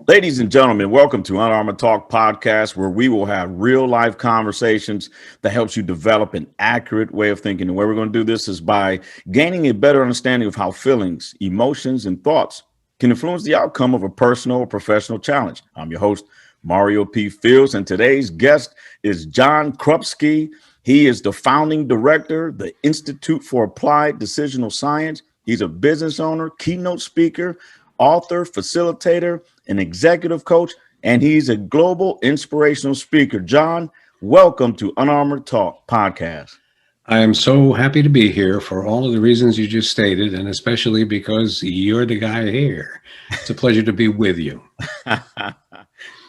Ladies and gentlemen, welcome to Unarmored Talk podcast, where we will have real life conversations that helps you develop an accurate way of thinking. And where we're going to do this is by gaining a better understanding of how feelings, emotions, and thoughts can influence the outcome of a personal or professional challenge. I'm your host, Mario P. Fields, and today's guest is John Krubski. He is the founding director, the Institute for Applied Decisional Science. He's a business owner, keynote speaker, author, facilitator, an executive coach, and he's a global inspirational speaker. John, welcome to Unarmored Talk podcast. I am so happy to be here for all of the reasons you just stated, and especially because you're the guy here. It's a pleasure to be with you.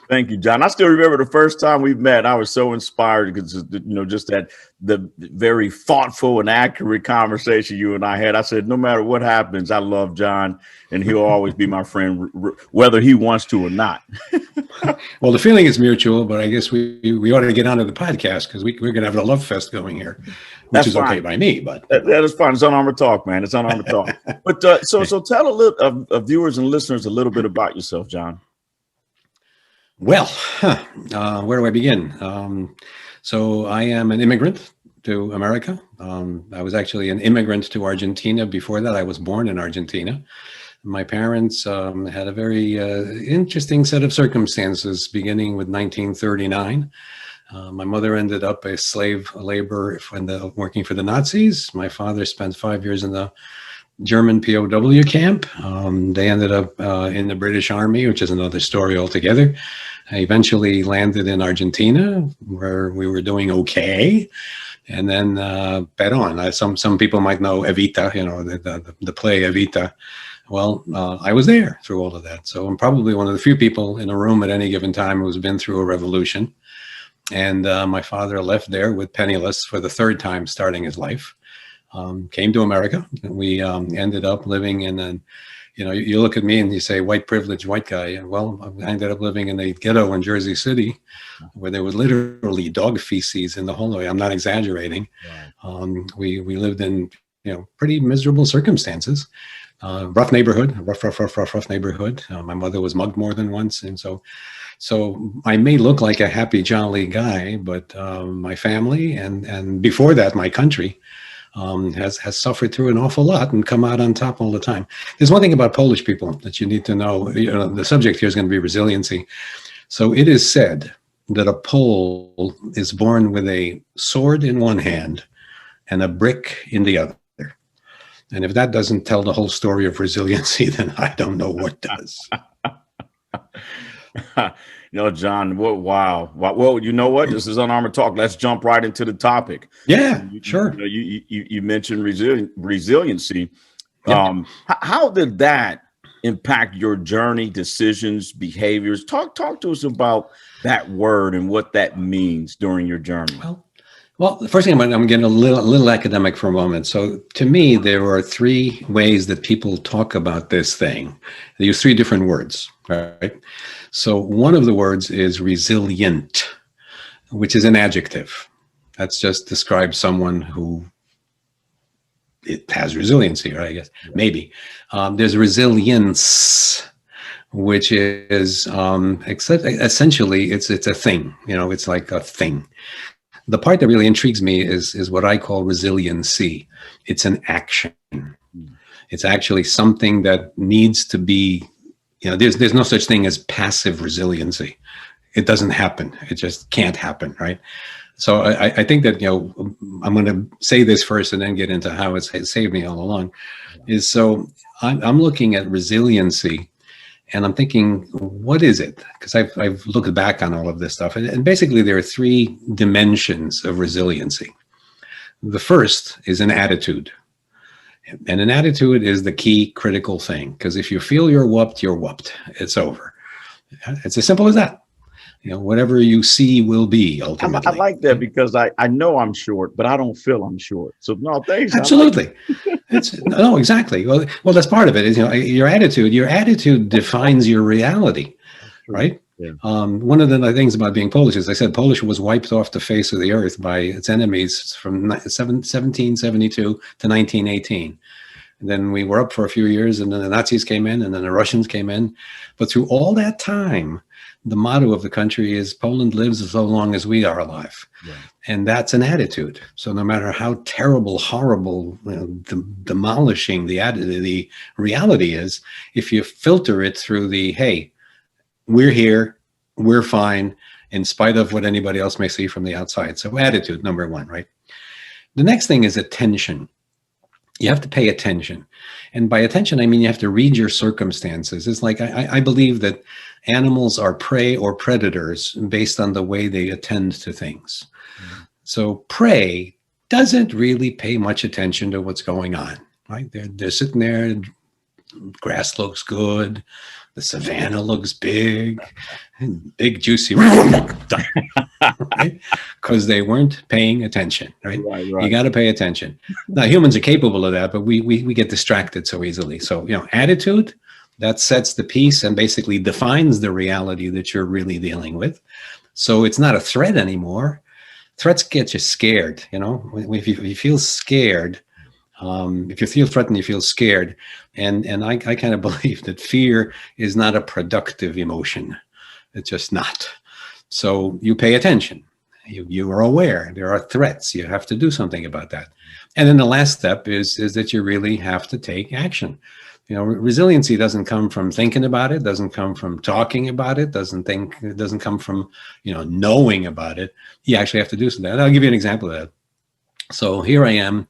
Thank you, John. I still remember the first time we met. I was so inspired because, just that the very thoughtful and accurate conversation you and I had. I said, no matter what happens, I love John, and he'll always be my friend, whether he wants to or not. Well, the feeling is mutual, but I guess we ought to get onto the podcast because we're going to have a love fest going here, which is okay by me. But that is fine. It's Unarmored Talk, man. It's Unarmored Talk. But so tell a little of viewers and listeners a little bit about yourself, John. Well, where do I begin? So I am an immigrant to America. I was actually an immigrant to Argentina. Before that, I was born in Argentina. My parents had a very interesting set of circumstances beginning with 1939. My mother ended up a slave labor working for the Nazis. My father spent 5 years in the German POW camp. They ended up in the British Army, which is another story altogether. I eventually landed in Argentina, where we were doing okay, and then bet on. Some people might know Evita, the play Evita. Well, I was there through all of that, so I'm probably one of the few people in a room at any given time who's been through a revolution. And my father left there with penniless for the third time, starting his life. Came to America, and we ended up living in you look at me and you say white privileged white guy. Well, I ended up living in a ghetto in Jersey City where there was literally dog feces in the hallway. I'm not exaggerating. We lived in pretty miserable circumstances. Rough neighborhood, rough neighborhood. My mother was mugged more than once, and so I may look like a happy, jolly guy, but my family and before that, my country has suffered through an awful lot and come out on top all the time. There's one thing about Polish people that you need to know. The subject here is going to be resiliency. So it is said that a Pole is born with a sword in one hand and a brick in the other. And if that doesn't tell the whole story of resiliency, then I don't know what does. John, wow. Well, you know what? This is Unarmored Talk. Let's jump right into the topic. Yeah, sure. You mentioned resiliency. Yep. How did that impact your journey, decisions, behaviors? Talk to us about that word and what that means during your journey. Well, the first thing I'm getting a little academic for a moment. So to me, there are three ways that people talk about this thing. They use three different words, right? So one of the words is resilient, which is an adjective. That's just describes someone who it has resiliency, right? I guess maybe. There's resilience, which is essentially it's a thing. It's like a thing. The part that really intrigues me is what I call resiliency. It's an action. It's actually something that needs to be, there's no such thing as passive resiliency. It doesn't happen. It just can't happen, right? So I think that, I'm going to say this first and then get into how it's saved me all along. I'm looking at resiliency. And I'm thinking, what is it? Because I've looked back on all of this stuff. And basically, there are three dimensions of resiliency. The first is an attitude. And an attitude is the key critical thing. Because if you feel you're whooped, you're whooped. It's over. It's as simple as that. Whatever you see will be ultimately. I like that because I know I'm short, but I don't feel I'm short. So no, thanks. Absolutely. Exactly. Well, that's part of it. Is your attitude. Your attitude defines your reality, right? Yeah. One of the things about being Polish is I said Polish was wiped off the face of the earth by its enemies from 1772 to 1918. And then we were up for a few years, and then the Nazis came in, and then the Russians came in. But through all that time, the motto of the country is Poland lives as long as we are alive. Right. And that's an attitude. So no matter how terrible, horrible, demolishing the reality is, if you filter it through the, hey, we're here, we're fine, in spite of what anybody else may see from the outside. So attitude, number one, right? The next thing is attention. You have to pay attention. And by attention, I mean you have to read your circumstances. It's like I believe that animals are prey or predators based on the way they attend to things. Mm-hmm. So prey doesn't really pay much attention to what's going on, right? They're sitting there, grass looks good, the savanna looks big, juicy, right? Because they weren't paying attention, right? Right. You got to pay attention. Now, humans are capable of that, but we get distracted so easily. So, attitude, that sets the piece and basically defines the reality that you're really dealing with. So it's not a threat anymore. Threats get you scared, If you feel scared, if you feel threatened, you feel scared. And I kind of believe that fear is not a productive emotion. It's just not. So you pay attention. You are aware there are threats. You have to do something about that. And then the last step is that you really have to take action. Resiliency doesn't come from thinking about it, doesn't come from talking about it, doesn't come from, knowing about it. You actually have to do something. And I'll give you an example of that. So here I am,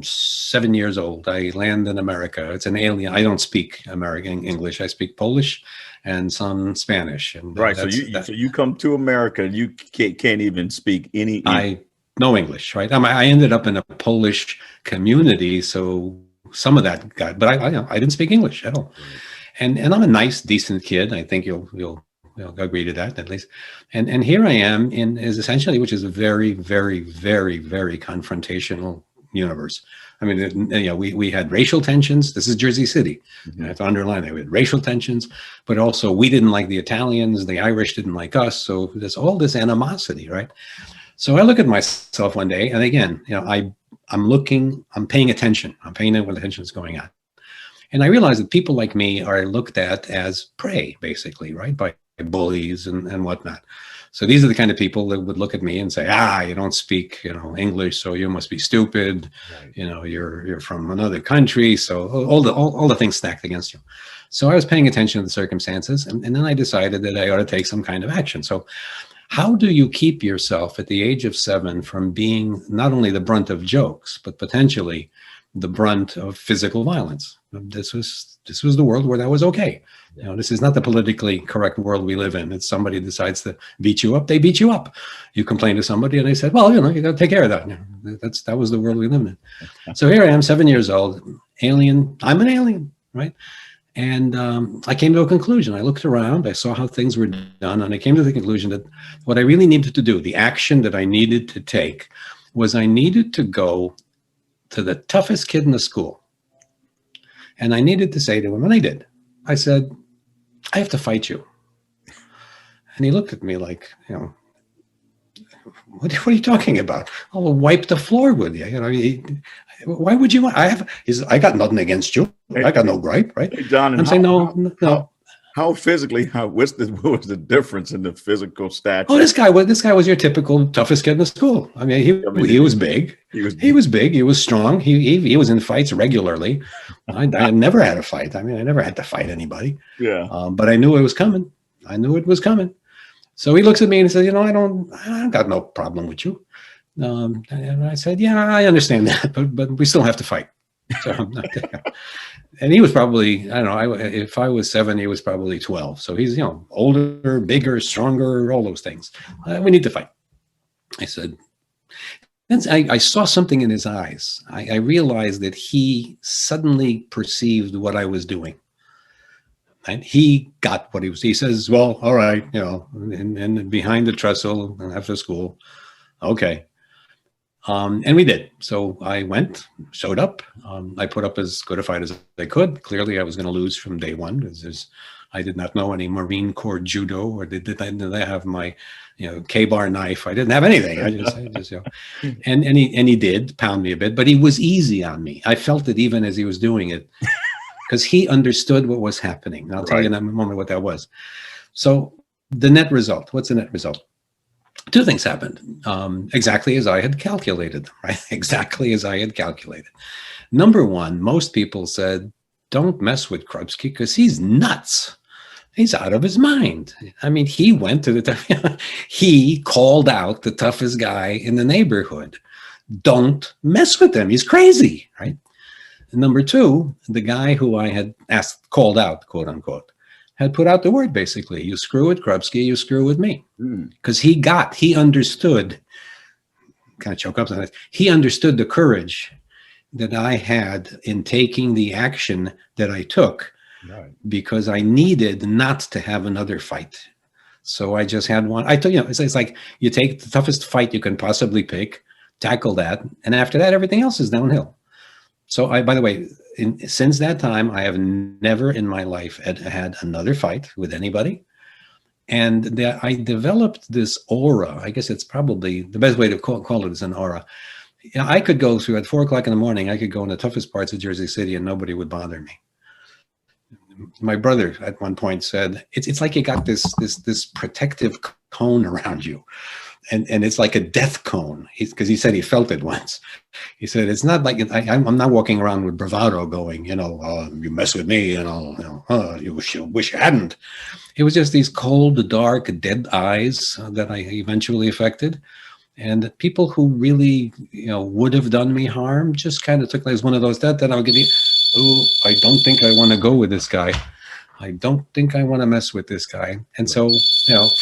7 years old. I land in America. It's an alien. I don't speak American English. I speak Polish and some Spanish. And right. So you come to America and you can't even speak any. I know English, right? I ended up in a Polish community, so some of that got. But I didn't speak English at all. And I'm a nice, decent kid. I think you'll agree to that at least. And here I am which is a very, very, very, very confrontational universe. I mean, we had racial tensions. This is Jersey City. Mm-hmm. I have to underline that. We had racial tensions, but also we didn't like the Italians. The Irish didn't like us. So there's all this animosity, right? So I look at myself one day, and again, I'm paying attention. I'm paying what attention is going on. And I realize that people like me are looked at as prey, basically, right? By bullies and whatnot. So these are the kind of people that would look at me and say, you don't speak, English, so you must be stupid. Right. You're from another country. So all the things stacked against you. So I was paying attention to the circumstances, and then I decided that I ought to take some kind of action. So how do you keep yourself at the age of 7 from being not only the brunt of jokes, but potentially the brunt of physical violence? This was the world where that was okay. This is not the politically correct world we live in. It's somebody decides to beat you up, they beat you up. You complain to somebody and they said, well, you got to take care of that. That was the world we lived in. So here I am, 7 years old, alien. I'm an alien, right? And I came to a conclusion. I looked around, I saw how things were done, and I came to the conclusion that what I really needed to do, the action that I needed to take, was I needed to go to the toughest kid in the school. And I needed to say to him, and I did. I said, I have to fight you. And he looked at me like, what are you talking about? I'll wipe the floor with you. Why would you want? I got nothing against you. I got no gripe, right? Hey, John, I'm saying no. How physically? What was the difference in the physical stature? Oh, this guy was your typical toughest kid in the school. I mean, he was big. He was big. He was strong. He was in fights regularly. I never had a fight. I mean, I never had to fight anybody. Yeah. But I knew it was coming. So he looks at me and says, I got no problem with you. And I said, yeah, I understand that, but we still have to fight. So I'm not there. And he was probably, I don't know, if I was 7, he was probably 12. So he's, older, bigger, stronger, all those things. We need to fight. I said, then I saw something in his eyes. I realized that he suddenly perceived what I was doing. And he got what he was. He says, well, all right, and behind the trestle after school. Okay. And we did. So I went, showed up. I put up as good a fight as I could. Clearly, I was going to lose from day one. I did not know any Marine Corps judo, or did I have my, K-bar knife. I didn't have anything. I just and he did pound me a bit, but he was easy on me. I felt it even as he was doing it, because he understood what was happening. And I'll tell you in a moment what that was. So the net result, what's the net result? Two things happened, exactly as I had calculated them, right? Exactly as I had calculated. Number one, most people said, don't mess with Krubski because he's nuts. He's out of his mind. I mean, he went to he called out the toughest guy in the neighborhood. Don't mess with him. He's crazy, right? And number two, the guy who I had called out, quote unquote, had put out the word, basically. You screw with Krubski, you screw with me. Because he understood, kind of choke up on it, he understood the courage that I had in taking the action that I took, because I needed not to have another fight. So I just had one. I told you, it's like you take the toughest fight you can possibly pick, tackle that, and after that, everything else is downhill. So by the way, since that time, I have never in my life had another fight with anybody. And I developed this aura. I guess it's probably the best way to call it is an aura. I could go through at 4 o'clock in the morning. I could go in the toughest parts of Jersey City and nobody would bother me. My brother at one point said, it's like you got this protective cone around you. And it's like a death cone, because he said he felt it once. He said, it's not like, I'm not walking around with bravado going, you mess with me, you wish you hadn't. It was just these cold, dark, dead eyes that I eventually affected. And people who really, would have done me harm just kind of took like one of those, that I'll get you. Oh, I don't think I want to go with this guy. I don't think I want to mess with this guy. And so,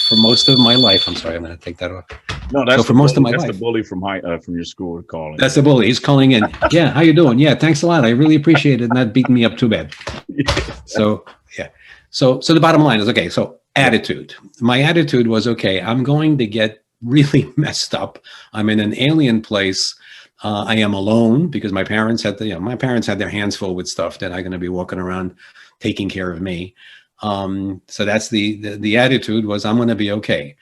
for most of my life, I'm sorry, I'm going to take that off. No, that's so for most of my life. That's the bully from your school calling. That's the bully. He's calling in. Yeah, how you doing? Yeah, thanks a lot. I really appreciate it. Not beating me up too bad. So, yeah. So the bottom line is, okay, so attitude. My attitude was, okay, I'm going to get really messed up. I'm in an alien place. I am alone because my parents had their hands full with stuff. They're not going to be walking around taking care of me. So that's the attitude was, I'm going to be okay.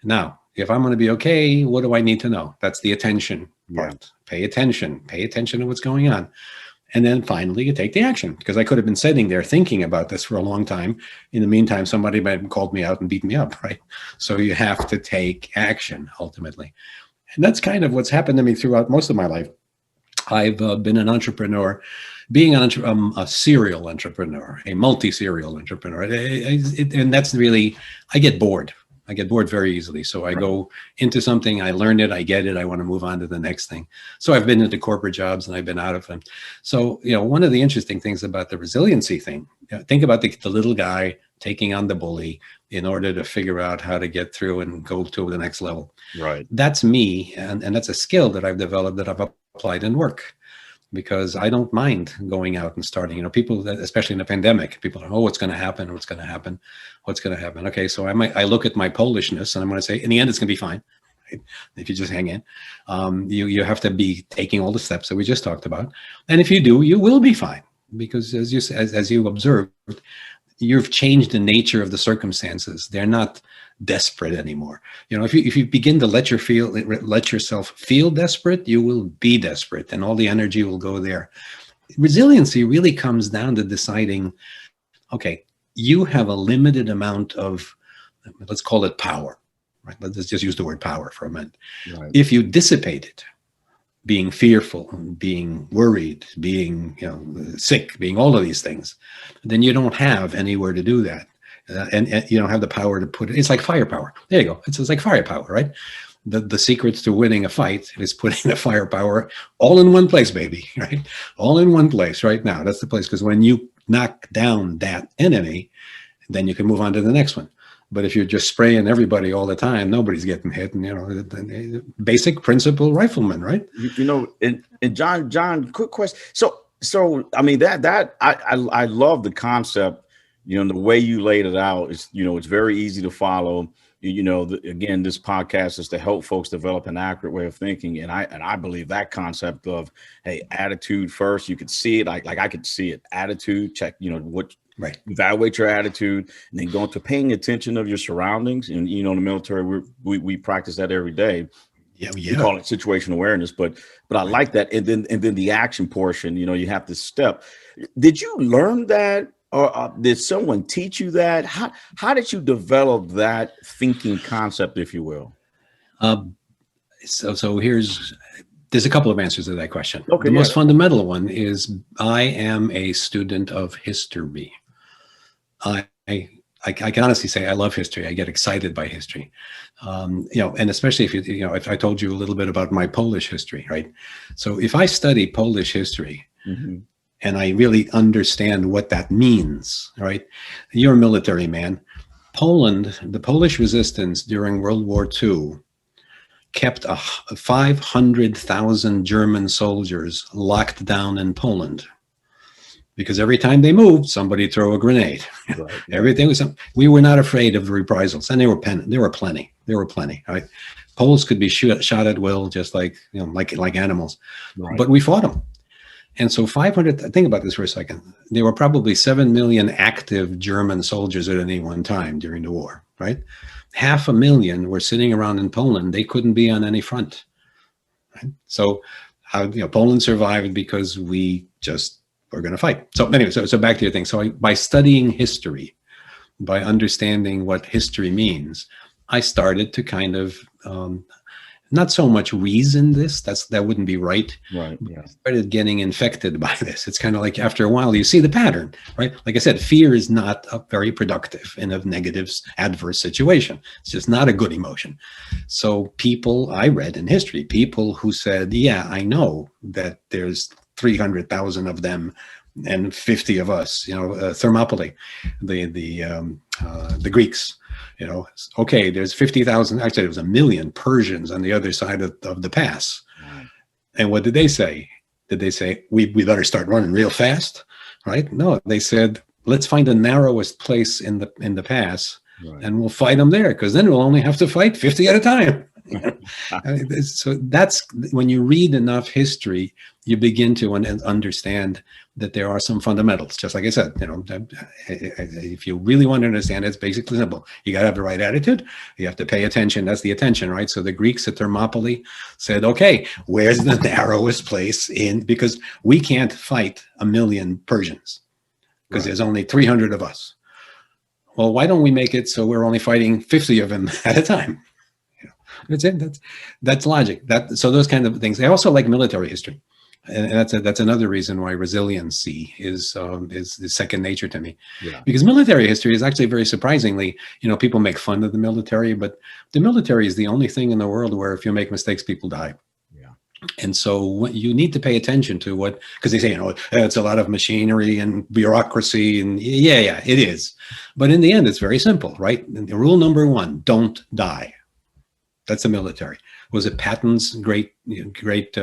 Now, if I'm going to be okay, what do I need to know? That's the attention part. Pay attention to what's going on. And then finally you take the action, because I could have been sitting there thinking about this for a long time. In the meantime, somebody might have called me out and beat me up, right? So you have to take action ultimately. And that's kind of what's happened to me throughout most of my life. I've been an entrepreneur, being a serial entrepreneur, a multi-serial entrepreneur. And that's really, I get bored. I get bored very easily. So I go into something, I learn it, I get it, I want to move on to the next thing. So I've been into corporate jobs and I've been out of them. So, one of the interesting things about the resiliency thing, think about the little guy taking on the bully in order to figure out how to get through and go to the next level. Right. That's me. And that's a skill that I've developed that I've applied in work, because I don't mind going out and starting. People, especially in the pandemic, people are, what's going to happen? What's going to happen? What's going to happen? Okay, so I look at my Polishness and I'm going to say, in the end, it's going to be fine. Right? If you just hang in, you have to be taking all the steps that we just talked about. And if you do, you will be fine, because as you observed, you've changed the nature of the circumstances. They're not desperate anymore. If you begin to let yourself feel desperate, you will be desperate, and all the energy will go there. Resiliency really comes down to deciding, okay, you have a limited amount of, let's call it power, right? Let's just use the word power for a minute. Right. If you dissipate it, being fearful, being worried, being sick, being all of these things, then you don't have anywhere to do that. And you don't have the power to put it. It's like firepower. There you go. It's like firepower, right? The secret to winning a fight is putting the firepower all in one place, baby, right? All in one place right now. That's the place, because when you knock down that enemy, then you can move on to the next one. But if you're just spraying everybody all the time, nobody's getting hit. And basic principle rifleman, right? And John, quick question. So I mean that I love the concept. The way you laid it out is, it's very easy to follow. Again, this podcast is to help folks develop an accurate way of thinking. And I believe that concept of, hey, attitude first, you could see it. Like I could see it. Attitude, check, Right. Evaluate your attitude, and then go into paying attention of your surroundings. And in the military, we practice that every day. Yeah. We call it situational awareness, but I Right. like that. And then the action portion, you have to step. Did you learn that, or did someone teach you that? How did you develop that thinking concept, if you will? So there's a couple of answers to that question. Okay, The yeah. most fundamental one is I am a student of history. I can honestly say I love history. I get excited by history, and especially if I told you a little bit about my Polish history, right? So if I study Polish history Mm-hmm. and I really understand what that means, right? You're a military man. Poland, the Polish resistance during World War II kept 500,000 German soldiers locked down in Poland. Because every time they moved, somebody threw a grenade. Right. Everything was. We were not afraid of reprisals, and there were plenty. Right? Poles could be shot at will, just like like animals. Right. But we fought them, and so 500. Think about this for a second. There were probably 7 million active German soldiers at any one time during the war. Right, 500,000 were sitting around in Poland. They couldn't be on any front. Right? So, Poland survived because we just. We're going to fight. So anyway, so back to your thing. So by studying history, by understanding what history means, I started to kind of not so much reason this. That wouldn't be right. Right. Yeah. I started getting infected by this. It's kind of like after a while, you see the pattern, right? Like I said, fear is not very productive in a negative, adverse situation. It's just not a good emotion. So people I read in history, people who said, yeah, I know that there's 300,000 of them and 50 of us, Thermopylae, the Greeks, okay, there's 50,000, actually it was 1 million Persians on the other side of the pass. Right. And what did they say? Did they say, we better start running real fast, right? No, they said, let's find the narrowest place in the pass, right, and we'll fight them there, because then we'll only have to fight 50 at a time. So that's when you read enough history, you begin to understand that there are some fundamentals. Just like I said, if you really want to understand it, it's basically simple. You got to have the right attitude. You have to pay attention. That's the attention, right? So the Greeks at Thermopylae said, okay, where's the narrowest place in? Because we can't fight 1 million Persians because there's only 300 of us. Well, why don't we make it so we're only fighting 50 of them at a time? That's it. That's logic. So those kind of things. I also like military history, and that's another reason why resiliency is second nature to me. Yeah. Because military history is actually very surprisingly, people make fun of the military, but the military is the only thing in the world where if you make mistakes, people die. Yeah. And so you need to pay attention to because they say, it's a lot of machinery and bureaucracy, and yeah, it is. But in the end, it's very simple, right? And rule number 1: don't die. That's the military. Was it Patton's great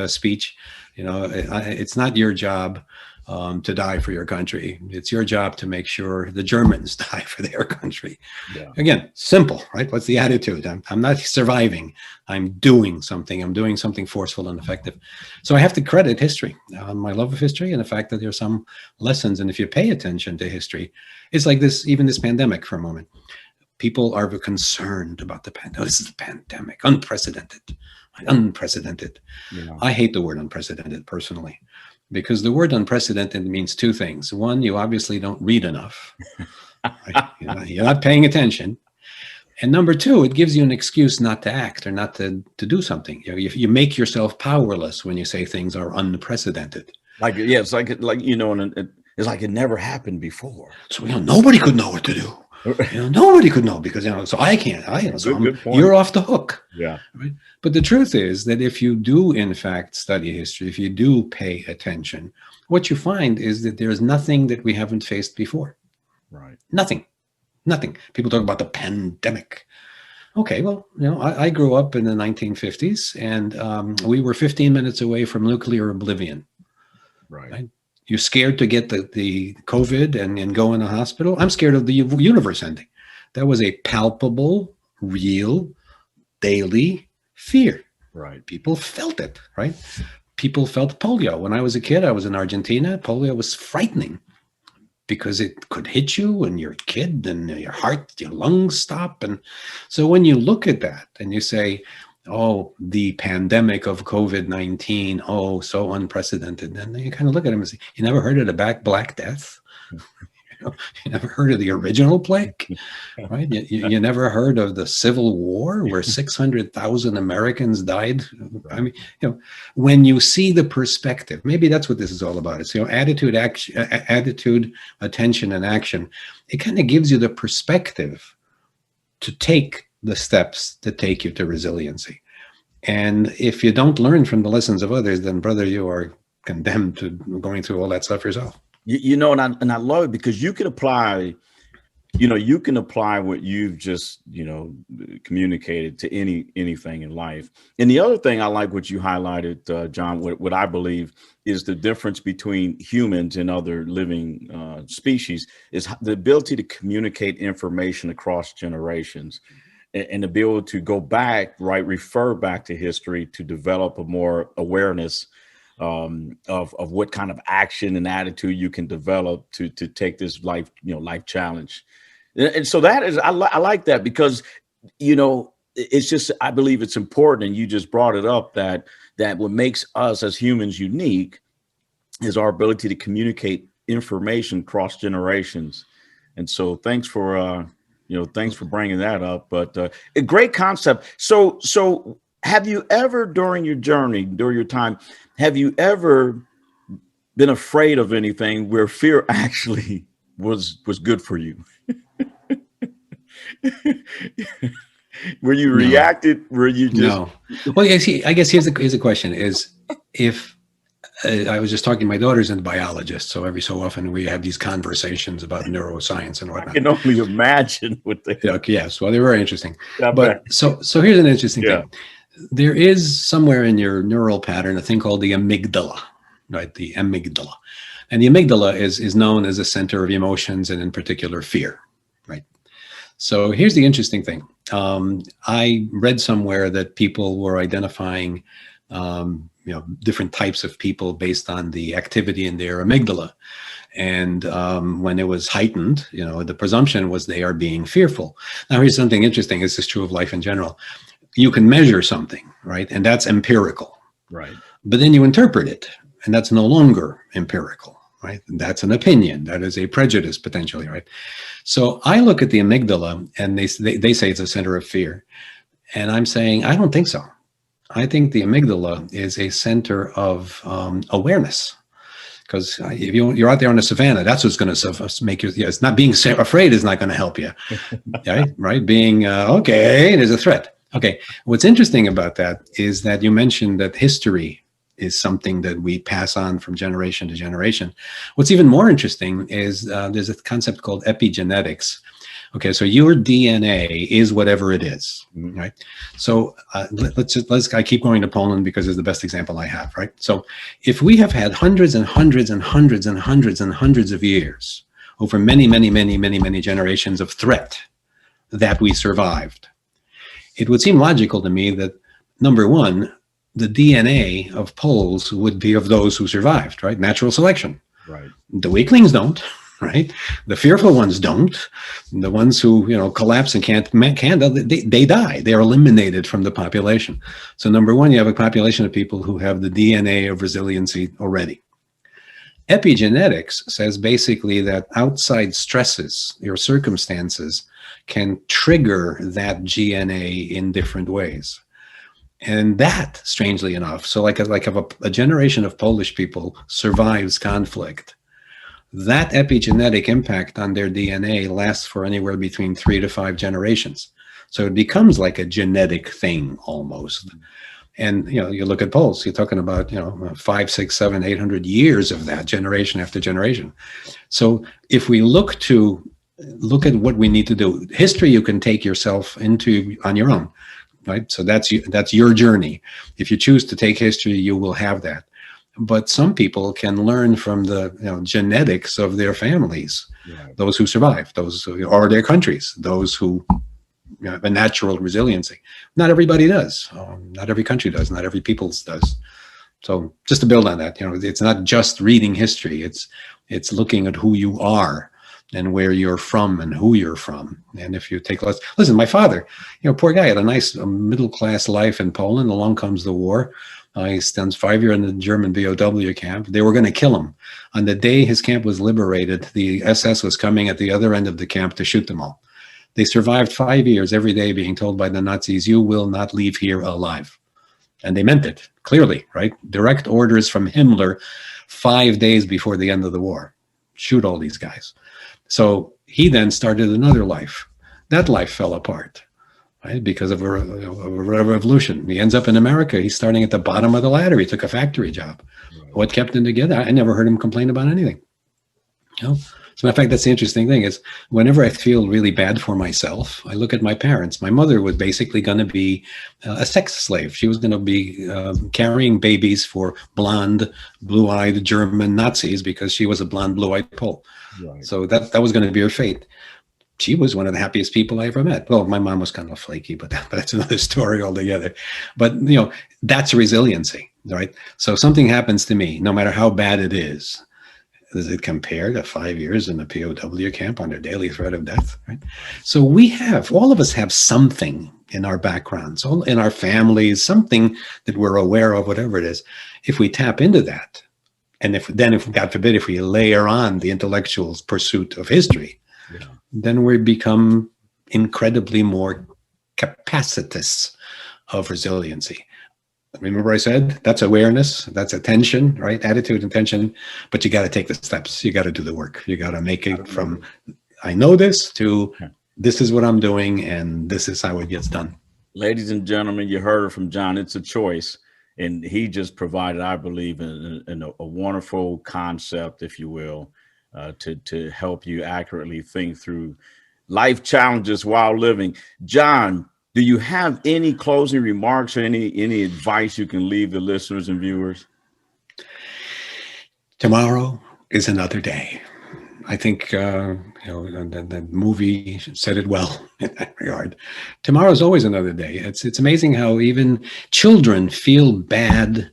speech? It's not your job to die for your country. It's your job to make sure the Germans die for their country. Yeah. Again, simple, right? What's the attitude? I'm not surviving. I'm doing something. I'm doing something forceful and effective. So I have to credit history, my love of history, and the fact that there's some lessons. And if you pay attention to history, it's like even this pandemic for a moment. People are concerned about the pandemic. This is a pandemic, unprecedented. Yeah. I hate the word unprecedented personally, because the word unprecedented means two things. One, you obviously don't read enough. Right? You're not paying attention. And number two, it gives you an excuse not to act or not to do something. You make yourself powerless when you say things are unprecedented. It's like it's like it never happened before. So nobody could know what to do. Nobody could know because so I can't. You're off the hook. Yeah. Right? But the truth is that if you do in fact study history, if you do pay attention, what you find is that there's nothing that we haven't faced before. Right. Nothing. People talk about the pandemic. Okay, well, I grew up in the 1950s, and we were 15 minutes away from nuclear oblivion. Right? You're scared to get the COVID and go in a hospital. I'm scared of the universe ending. That was a palpable, real, daily fear. Right. People felt it, right? People felt polio. When I was a kid, I was in Argentina. Polio was frightening. because it could hit you and you're a kid and your heart, your lungs stop. And so when you look at that and you say, oh, the pandemic of COVID-19, oh, so unprecedented. And then you kind of look at him and say, you never heard of the Black Death? You never heard of the original plague, right? You never heard of the Civil War where 600,000 Americans died. I mean, when you see the perspective, maybe that's what this is all about. It's, attitude, action, attitude, attention, and action. It kind of gives you the perspective to take the steps that take you to resiliency. And if you don't learn from the lessons of others, then brother, you are condemned to going through all that stuff yourself. And I love it because you can apply what you've just, communicated to anything in life. And the other thing I like what you highlighted, John, what I believe is the difference between humans and other living species is the ability to communicate information across generations and to be able to go back, right, refer back to history to develop a more awareness of what kind of action and attitude you can develop to take this life challenge. And so that is, I like that because, it's just, I believe it's important. And you just brought it up that what makes us as humans unique is our ability to communicate information across generations. And so thanks for bringing that up, but a great concept. So have you ever during your journey, during your time, have you ever been afraid of anything where fear actually was good for you? Where you reacted, where you just... No. Well, I guess here's the question is, if I was just talking to my daughter's a biologist, so every so often we have these conversations about neuroscience and whatnot. I can only imagine what they... Yes, well, they're very interesting. But so here's an interesting thing. There is somewhere in your neural pattern a thing called the amygdala, right? The amygdala. And the amygdala is known as a center of emotions and in particular fear, right? So here's the interesting thing. I read somewhere that people were identifying different types of people based on the activity in their amygdala. And when it was heightened, the presumption was they are being fearful. Now, here's something interesting. This is true of life in general. You can measure something, right? And that's empirical. Right. But then you interpret it, and that's no longer empirical, right? That's an opinion. That is a prejudice, potentially, right? So I look at the amygdala, and they say it's a center of fear. And I'm saying, I don't think so. I think the amygdala is a center of awareness. Because if you're out there on the savannah, that's what's going to make you, it's not being afraid is not going to help you, right? Being, okay, there's a threat. Okay, what's interesting about that is that you mentioned that history is something that we pass on from generation to generation. What's even more interesting is there's a concept called epigenetics. Okay, so your DNA is whatever it is, right? So let's I keep going to Poland because it's the best example I have, right? So if we have had hundreds and hundreds and hundreds and hundreds and hundreds of years over many, many, many, many, many generations of threat that we survived, it would seem logical to me that, number one, the DNA of Poles would be of those who survived, right? Natural selection. Right. The weaklings don't, right? The fearful ones don't. The ones who, collapse and can't they die. They are eliminated from the population. So number one, you have a population of people who have the DNA of resiliency already. Epigenetics says basically that outside stresses, your circumstances, can trigger that DNA in different ways. And that, strangely enough, so like if a generation of Polish people survives conflict, that epigenetic impact on their DNA lasts for anywhere between 3 to 5 generations. So it becomes like a genetic thing almost. And, you look at Poles, you're talking about, 5, 6, 7, 800 years of that generation after generation. So if we look at what we need to do, history you can take yourself into on your own, right? So that's your journey. If you choose to take history, you will have that. But some people can learn from the genetics of their families, those who survive, those who are their countries, those who have a natural resiliency. Not everybody does. Not every country does. Not every people's does. So just to build on that, it's not just reading history. It's It's looking at who you are and where you're from and who you're from. And if you take listen, my father, poor guy, had a nice middle-class life in Poland. Along comes the war. He spends 5 years in the German BOW camp. They were going to kill him. On the day his camp was liberated, the SS was coming at the other end of the camp to shoot them all. They survived 5 years every day being told by the Nazis, you will not leave here alive. And they meant it, clearly, right? Direct orders from Himmler 5 days before the end of the war. Shoot all these guys. So he then started another life. That life fell apart, right? Because of a revolution. He ends up in America. He's starting at the bottom of the ladder. He took a factory job. Right. What kept him together? I never heard him complain about anything. So in fact, that's the interesting thing is whenever I feel really bad for myself, I look at my parents. My mother was basically going to be a sex slave. She was going to be carrying babies for blonde, blue-eyed German Nazis because she was a blonde, blue-eyed Pole. Right. So that was going to be her fate. She was one of the happiest people I ever met. Well, my mom was kind of flaky, but that's another story altogether. But, that's resiliency, right? So something happens to me, no matter how bad it is. Does it compare to 5 years in the POW camp under daily threat of death, right? So all of us have something in our backgrounds, in our families, something that we're aware of, whatever it is. If we tap into that, and if God forbid, if we layer on the intellectual pursuit of history, then we become incredibly more capacitous of resiliency. Remember I said that's awareness, that's attention, right? Attitude, intention, but you got to take the steps. You got to do the work. You got to make it from I know this to this is what I'm doing and this is how it gets done. Ladies and gentlemen, you heard it from John. It's a choice. And he just provided, I believe, in a wonderful concept, if you will, to help you accurately think through life challenges while living. John, do you have any closing remarks or any advice you can leave the listeners and viewers? Tomorrow is another day. I think the movie said it well in that regard. Tomorrow is always another day. It's amazing how even children feel bad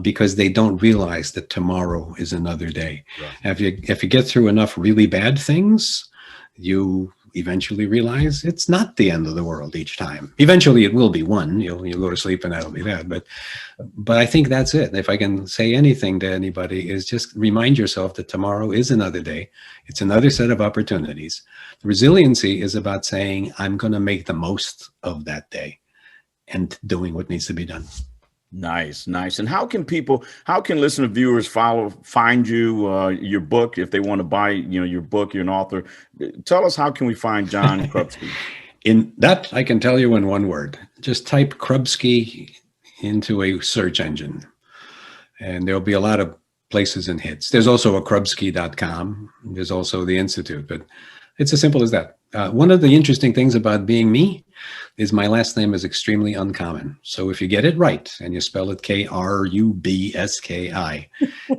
because they don't realize that tomorrow is another day. Right. If you get through enough really bad things, you eventually realize it's not the end of the world each time. Eventually it will be one. You'll go to sleep and that'll be that. But I think that's it. If I can say anything to anybody is just remind yourself that tomorrow is another day. It's another set of opportunities. Resiliency is about saying, I'm going to make the most of that day and doing what needs to be done. Nice. And how can listener viewers find you, your book, if they want to buy, your book, you're an author? Tell us, how can we find John Krubski? In that, I can tell you in one word. Just type Krubski into a search engine and there'll be a lot of places and hits. There's also a Krubski.com. There's also the Institute, but it's as simple as that. One of the interesting things about being me is my last name is extremely uncommon. So if you get it right and you spell it Krubski,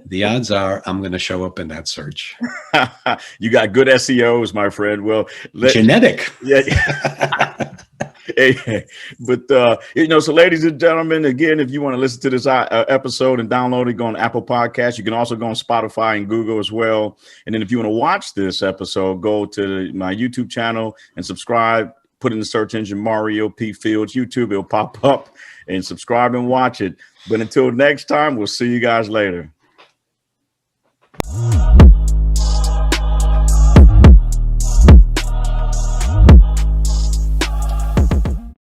the odds are I'm going to show up in that search. You got good SEOs, my friend. Well, genetic. Yeah. But so ladies and gentlemen, again, if you want to listen to this episode and download it, go on Apple Podcasts. You can also go on Spotify and Google as well. And then if you want to watch this episode, go to my YouTube channel and subscribe. Put in the search engine Mario P. Fields YouTube. It'll pop up and subscribe and watch it. But until next time, we'll see you guys later.